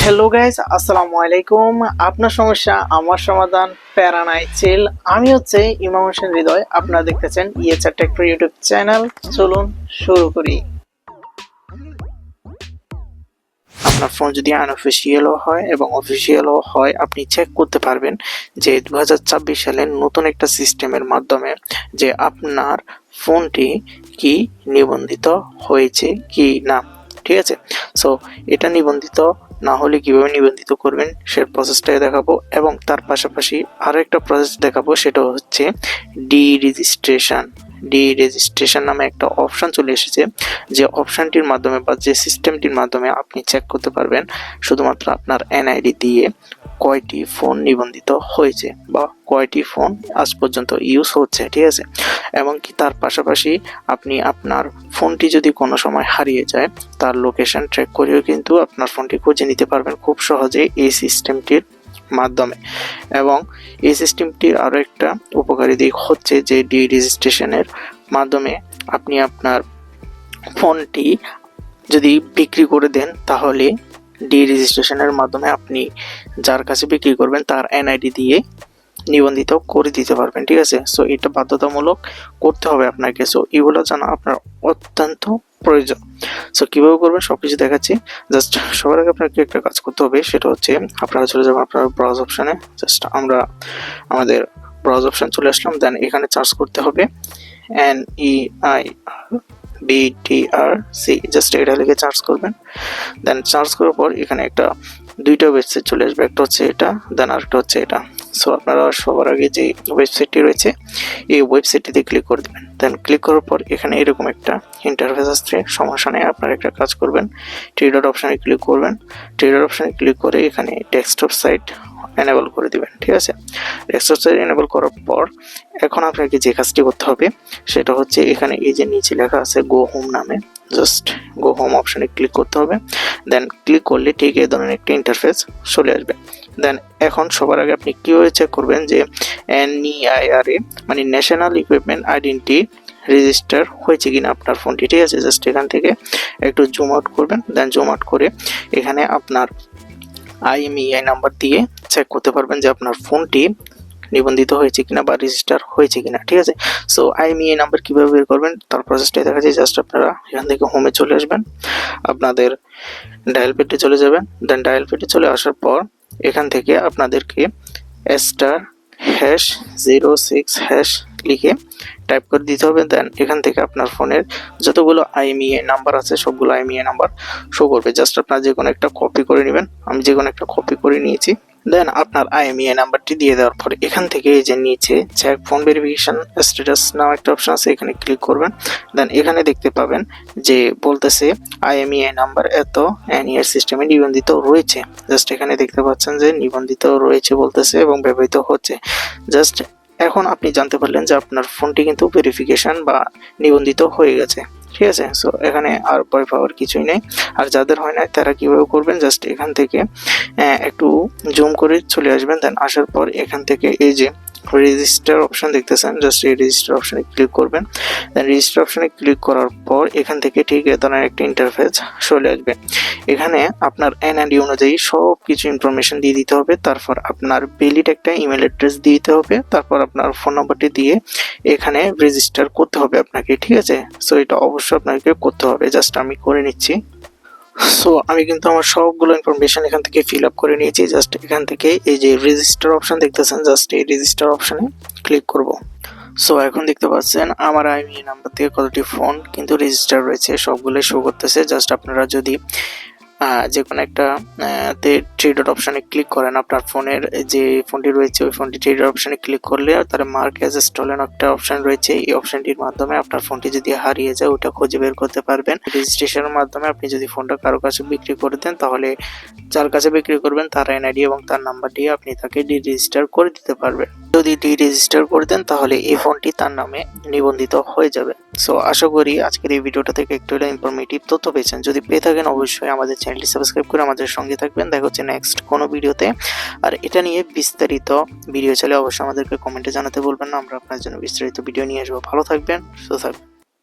Hello guys, আসসালামু আলাইকুম। আপনার সমস্যা আমার সমাধান, প্যারা নাই চিল। আমি হচ্ছে ইমাম হোসেন হৃদয়। আপনারা দেখতেছেন ইয়েচার টেক ইউটিউব চ্যানেল। চলুন শুরু করি। আপনার ফোন যদি আনঅফিসিয়ালও হয় এবং অফিসিয়ালও হয়, আপনি চেক করতে পারবেন যে 2026 সালের নতুন একটা সিস্টেমের মাধ্যমে যে আপনার ফোনটি কি নিবন্ধিত হয়েছে কি না। ঠিক আছে, সো এটা নিবন্ধিত না হলে কিভাবে নিবন্ধিত করবেন সে প্রসেসটাই দেখাবো, এবং তার পাশাপাশি আরও একটা প্রসেস দেখাবো, সেটা হচ্ছে ডি রেজিস্ট্রেশন নামে একটা অপশন চলে এসেছে। যে অপশনটির মাধ্যমে বা যে সিস্টেমটির মাধ্যমে আপনি চেক করতে পারবেন শুধুমাত্র আপনার এনআইডি দিয়ে কয়টি ফোন নিবন্ধিত হয়েছে বা কয়টি ফোন আজ পর্যন্ত ইউজ হচ্ছে। ঠিক আছে, এবং কি তার পাশাপাশি আপনি আপনার ফোনটি যদি কোনো সময় হারিয়ে যায় তার লোকেশন ট্র্যাক করেও কিন্তু আপনার ফোনটি খুঁজে নিতে পারবেন খুব সহজে এই সিস্টেমটির মাধ্যমে। এবং এই সিস্টেমটির আরও একটা উপকারী দিক হচ্ছে যে ডি রেজিস্ট্রেশনের মাধ্যমে আপনি আপনার ফোনটি যদি বিক্রি করে দেন তাহলে ডি রেজিস্ট্রেশনের মাধ্যমে আপনি যার কাছে বিক্রি করবেন তার এনআইডি দিয়ে নিবন্ধিত করে দিতে পারবেন। ঠিক আছে, সো এটা বাধ্যতামূলক করতে হবে আপনাকে। সো এগুলো জানা আপনার অত্যন্ত প্রয়োজন। সো কীভাবে করবেন সব কিছু দেখাচ্ছি। জাস্ট সবার আগে আপনাকে একটা কাজ করতে হবে, সেটা হচ্ছে আপনারা চলে যাবেন আপনার ব্রাউজ অপশানে। জাস্ট আমরা আমাদের ব্রাউজ অপশান চলে আসলাম। দেন এখানে সার্চ করতে হবে NEIRBTRC, জাস্ট এটা লিখে সার্চ করবেন। দেন সার্চ করার পর এখানে দুইটা ওয়েবসাইট চলে আসবে, একটা হচ্ছে এটা, দেন আরেকটা হচ্ছে এটা। সো আপনারা সবার আগে যে ওয়েবসাইটটি রয়েছে এই ওয়েবসাইটটিতে ক্লিক করে দেবেন। দেন ক্লিক করার পর এখানে এরকম একটা ইন্টারফেস আসছে। সমস্যা নেই, আপনারা একটা কাজ করবেন, থ্রি ডট অপশানে ক্লিক করবেন। থ্রি ডট অপশানে ক্লিক করে এখানে ডেস্কটপ সাইট এনেবল করে দিবেন। ঠিক আছে, ডেস্কটপ সাইট এনেবল করার পর এখন আপনাকে যে কাজটি করতে হবে সেটা হচ্ছে এখানে এই যে নিচে লেখা আছে গো হোম নামে, জাস্ট গো হোম অপশানে ক্লিক করতে হবে। দেন ক্লিক করলে ঠিক এই ধরনের একটা ইন্টারফেস চলে আসবে। দেন এখন সবার আগে আপনি কীভাবে চেক করবেন যে NEIRA মানে ন্যাশনাল ইকুইপমেন্ট আইডেন্টি রেজিস্টার হয়েছে কিনা আপনার ফোনটি। ঠিক আছে, জাস্ট এখান থেকে একটু জুম আউট করবেন। দেন জুম আউট করে এখানে আপনার IMEI নাম্বার দিয়ে চেক করতে পারবেন যে আপনার ফোনটি নিবন্ধিত হয়েছে কিনা বা রেজিস্টার হয়েছে কিনা। ঠিক আছে, সো IMEI নাম্বার কীভাবে বের করবেন তার প্রসেসটাই দেখা যায়। জাস্ট আপনারা এখান থেকে হোমে চলে আসবেন, আপনাদের ডায়াল পেডে চলে যাবেন। দেন ডায়াল পেডে চলে আসার পর এখান থেকে আপনাদেরকে *#06# লিখে টাইপ করে দিতে হবে। দেন এখান থেকে আপনার ফোনের যতগুলো IMEI নাম্বার আছে সবগুলো IMEI নাম্বার শো করবে। জাস্ট আপনারা যে কোনো একটা কপি করে নেবেন, আমি যে কোনো একটা কপি করে নিয়েছি। দেন আপনার IMEI নাম্বারটি দিয়ে দেওয়ার পর এখান থেকে এই যে নিচে চেক ফোন ভেরিফিকেশন স্ট্যাটাস নামে একটা অপশন আছে, এখানে ক্লিক করবেন। দেন এখানে দেখতে পাবেন যে বলতেছে IMEI নাম্বার এত NER সিস্টেমে নিবন্ধিত রয়েছে। জাস্ট এখানে দেখতে পাচ্ছেন যে নিবন্ধিত রয়েছে বলতেছে এবং ব্যবহৃত হচ্ছে। জাস্ট এখন আপনি জানতে পারলেন যে আপনার ফোনটি কিন্তু ভেরিফিকেশন বা নিবন্ধিত হয়ে গেছে। ঠিক আছে, সো এখানে আর ভয় পাওয়ার কিছুই নেই। আর যাদের হয় না তারা কীভাবে করবেন, জাস্ট এখান থেকে একটু জুম করে চলে আসবেন। দেন আসার পর এখান থেকে এই যে রেজিস্টার অপশন দেখতেছেন, জাস্ট এই রেজিস্টার অপশানে ক্লিক করবেন। দেন রেজিস্টার অপশানে ক্লিক করার পর এখান থেকে ঠিক এ ধরনের একটা ইন্টারফেস চলে আসবে। এখানে আপনার এনআইডি অনুযায়ী সব কিছু ইনফরমেশন দিয়ে দিতে হবে। তারপর আপনার ভ্যালিড একটা ইমেল অ্যাড্রেস দিতে হবে। তারপর আপনার ফোন নাম্বারটি দিয়ে এখানে রেজিস্টার করতে হবে আপনাকে। ঠিক আছে, সো এটা অবশ্যই আপনাকে করতে হবে। জাস্ট আমি করে নিচ্ছি। সো আমি কিন্তু আমার সবগুলো ইনফরমেশন এখান থেকে ফিল আপ করে নিয়েছি। জাস্ট এখান থেকে এই যে রেজিস্টার অপশন দেখতেছেন, জাস্ট এই রেজিস্টার অপশানে ক্লিক করব। সো এখন দেখতে পাচ্ছেন আমার IMEI নাম্বার থেকে কতটি ফোন কিন্তু রেজিস্টার রয়েছে, সবগুলোই শো করতেছে। জাস্ট আপনারা যদি যে কোনো একটা থ্রি ডট অপশানে ক্লিক করেন, আপনার ফোনের যে ফোনটি রয়েছে ওই ফোনটি থ্রি ডট অপশানে ক্লিক করলে তার মার্ক অ্যাজ স্টলেন একটা অপশান রয়েছে। এই অপশানটির মাধ্যমে আপনার ফোনটি যদি হারিয়ে যায় ওটা খুঁজে বের করতে পারবেন। রেজিস্ট্রেশনের মাধ্যমে আপনি যদি ফোনটা কারো কাছে বিক্রি করে দেন তাহলে যার কাছে বিক্রি করবেন তার এনআইডি এবং তার নাম্বার দিয়ে আপনি তাকে রেজিস্টার করে দিতে পারবেন। যদি রেজিস্টার করে দেন তাহলে এই ফোনটি তার নামে নিবন্ধিত হয়ে যাবে। সো আশা করি আজকের এই ভিডিওটা থেকে একটু ইনফরমেটিভ তথ্য পেয়েছেন। যদি পেয়ে থাকেন অবশ্যই আমাদের চ্যানেলটি সাবস্ক্রাইব করে আমাদের সঙ্গে থাকবেন। দেখা হচ্ছে নেক্সট কোনো ভিডিওতে। আর এটা নিয়ে বিস্তারিত ভিডিও চাইলে অবশ্যই আমাদেরকে কমেন্টে জানাতে বলবেন না, আমরা আপনার জন্য বিস্তারিত ভিডিও নিয়ে আসবো। ভালো থাকবেন, সুস্থ থাকবেন।